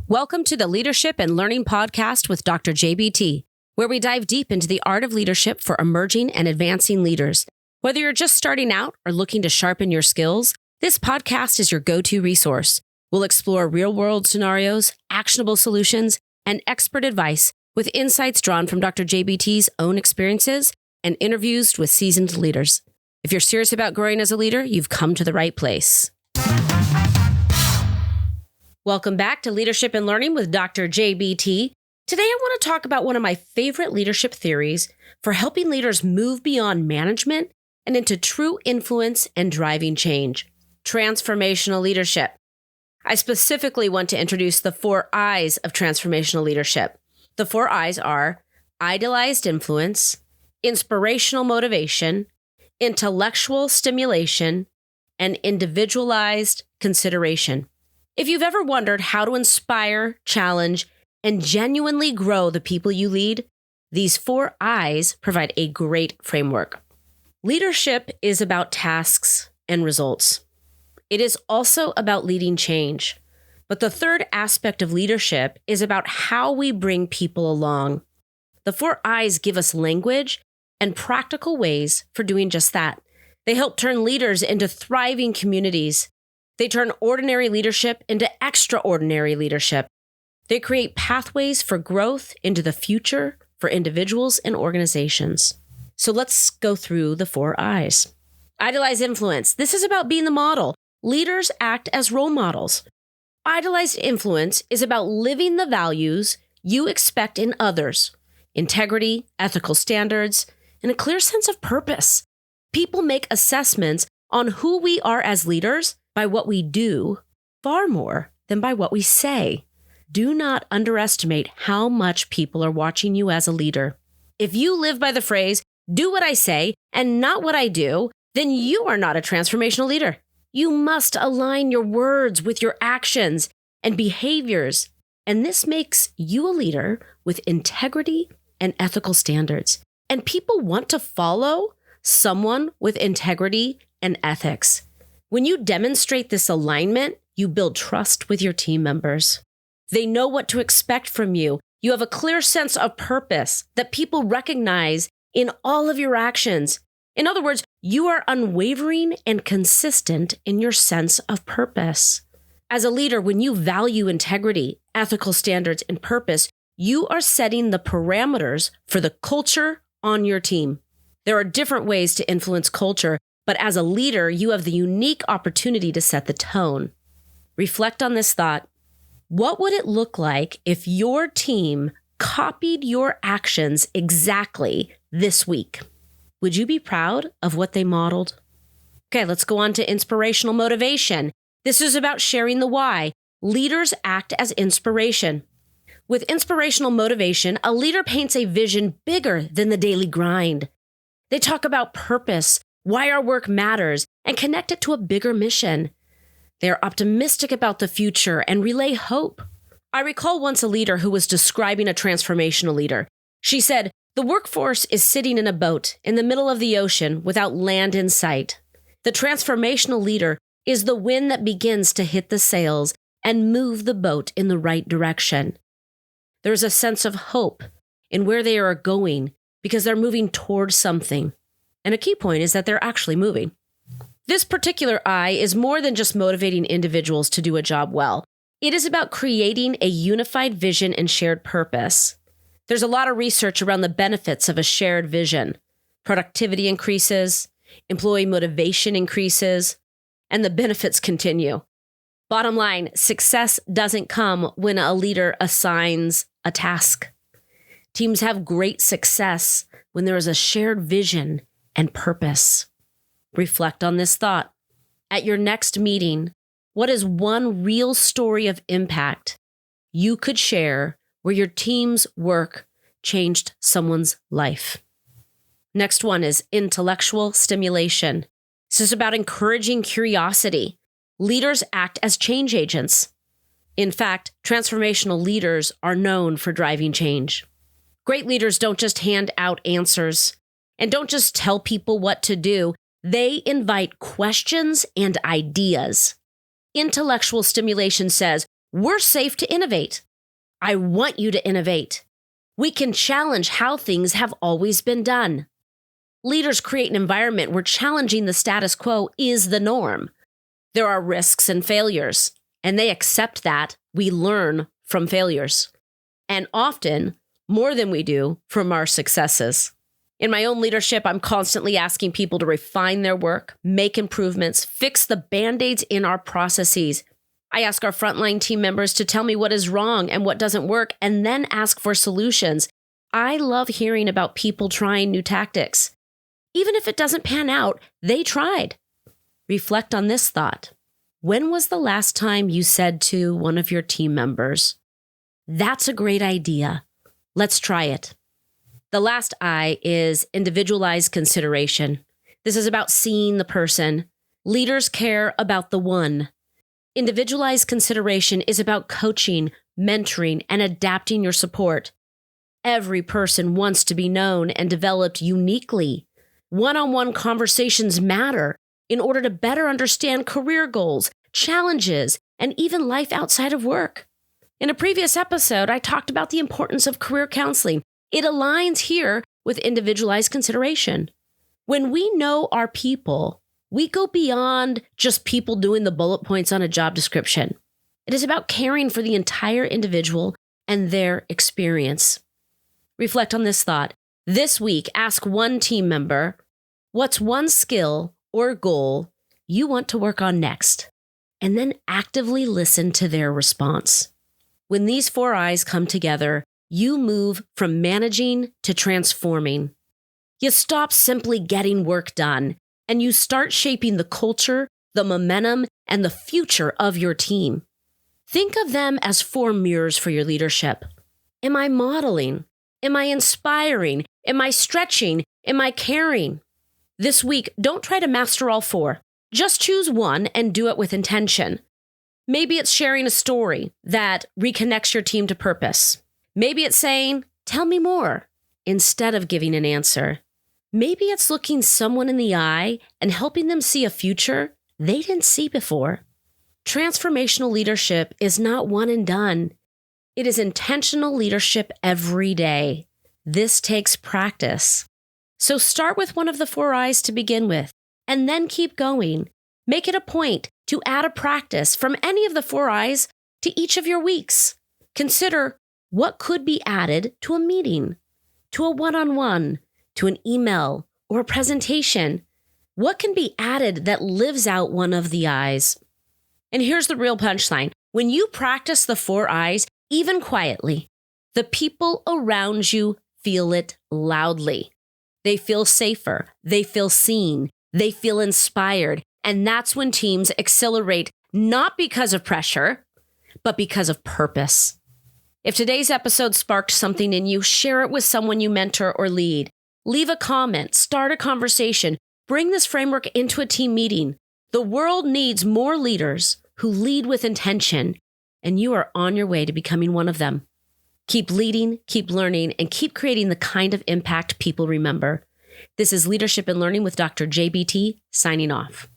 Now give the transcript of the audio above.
Welcome to the Leadership and Learning Podcast with Dr. JBT, where we dive deep into the art of leadership for emerging and advancing leaders. Whether you're just starting out or looking to sharpen your skills, this podcast is your go-to resource. We'll explore real-world scenarios, actionable solutions, and expert advice with insights drawn from Dr. JBT's own experiences and interviews with seasoned leaders. If you're serious about growing as a leader, you've come to the right place. Welcome back to Leadership and Learning with Dr. JBT. Today, I want to talk about one of my favorite leadership theories for helping leaders move beyond management and into true influence and driving change: transformational leadership. I specifically want to introduce the 4 I's of transformational leadership. The 4 I's are idealized influence, inspirational motivation, intellectual stimulation, and individualized consideration. If you've ever wondered how to inspire, challenge, and genuinely grow the people you lead, these 4 I's provide a great framework. Leadership is about tasks and results. It is also about leading change. But the third aspect of leadership is about how we bring people along. The 4 I's give us language and practical ways for doing just that. They help turn leaders into thriving communities. They turn ordinary leadership into extraordinary leadership. They create pathways for growth into the future for individuals and organizations. So let's go through the 4 I's. Idealized influence. This is about being the model. Leaders act as role models. Idealized influence is about living the values you expect in others: integrity, ethical standards, and a clear sense of purpose. People make assessments on who we are as leaders by what we do far more than by what we say. Do not underestimate how much people are watching you as a leader. If you live by the phrase, "do what I say and not what I do," then you are not a transformational leader. You must align your words with your actions and behaviors, and this makes you a leader with integrity and ethical standards. And people want to follow someone with integrity and ethics. When you demonstrate this alignment, you build trust with your team members. They know what to expect from you. You have a clear sense of purpose that people recognize in all of your actions. In other words, you are unwavering and consistent in your sense of purpose. As a leader, when you value integrity, ethical standards, and purpose, you are setting the parameters for the culture on your team. There are different ways to influence culture, but as a leader, you have the unique opportunity to set the tone. Reflect on this thought. What would it look like if your team copied your actions exactly this week? Would you be proud of what they modeled? Okay, let's go on to inspirational motivation. This is about sharing the why. Leaders act as inspiration. With inspirational motivation, a leader paints a vision bigger than the daily grind. They talk about purpose, why our work matters, and connect it to a bigger mission. They are optimistic about the future and relay hope. I recall once a leader who was describing a transformational leader. She said, "The workforce is sitting in a boat in the middle of the ocean without land in sight. The transformational leader is the wind that begins to hit the sails and move the boat in the right direction." There's a sense of hope in where they are going because they're moving towards something. And a key point is that they're actually moving. This particular I is more than just motivating individuals to do a job well. It is about creating a unified vision and shared purpose. There's a lot of research around the benefits of a shared vision. Productivity increases, employee motivation increases, and the benefits continue. Bottom line, success doesn't come when a leader assigns a task. Teams have great success when there is a shared vision and purpose. Reflect on this thought. At your next meeting, what is one real story of impact you could share where your team's work changed someone's life? Next one is intellectual stimulation. This is about encouraging curiosity. Leaders act as change agents. In fact, transformational leaders are known for driving change. Great leaders don't just hand out answers and don't just tell people what to do. They invite questions and ideas. Intellectual stimulation says, We're safe to innovate. I want you to innovate. We can challenge how things have always been done. Leaders create an environment where challenging the status quo is the norm. There are risks and failures, and they accept that. We learn from failures, and often more than we do from our successes. In my own leadership, I'm constantly asking people to refine their work, make improvements, fix the band-aids in our processes. I ask our frontline team members to tell me what is wrong and what doesn't work, and then ask for solutions. I love hearing about people trying new tactics. Even if it doesn't pan out, they tried. Reflect on this thought. When was the last time you said to one of your team members, "That's a great idea. Let's try it"? The last I is individualized consideration. This is about seeing the person. Leaders care about the one. Individualized consideration is about coaching, mentoring, and adapting your support. Every person wants to be known and developed uniquely. One-on-one conversations matter in order to better understand career goals, challenges, and even life outside of work. In a previous episode, I talked about the importance of career counseling. It aligns here with individualized consideration. When we know our people, we go beyond just people doing the bullet points on a job description. It is about caring for the entire individual and their experience. Reflect on this thought. This week, ask one team member, what's one skill or goal you want to work on next? And then actively listen to their response. When these 4 I's come together, you move from managing to transforming. You stop simply getting work done, and you start shaping the culture, the momentum, and the future of your team. Think of them as 4 mirrors for your leadership. Am I modeling? Am I inspiring? Am I stretching? Am I caring? This week, don't try to master all 4. Just choose one and do it with intention. Maybe it's sharing a story that reconnects your team to purpose. Maybe it's saying, "Tell me more," instead of giving an answer. Maybe it's looking someone in the eye and helping them see a future they didn't see before. Transformational leadership is not one and done. It is intentional leadership every day. This takes practice. So start with one of the 4 I's to begin with, and then keep going. Make it a point to add a practice from any of the 4 I's to each of your weeks. Consider what could be added to a meeting, to a one-on-one, to an email or a presentation. What can be added that lives out one of the I's? And here's the real punchline. When you practice the 4 I's, even quietly, the people around you feel it loudly. They feel safer, they feel seen, they feel inspired, and that's when teams accelerate, not because of pressure, but because of purpose. If today's episode sparked something in you, share it with someone you mentor or lead. Leave a comment, start a conversation, bring this framework into a team meeting. The world needs more leaders who lead with intention, and you are on your way to becoming one of them. Keep leading, keep learning, and keep creating the kind of impact people remember. This is Leadership and Learning with Dr. JBT, signing off.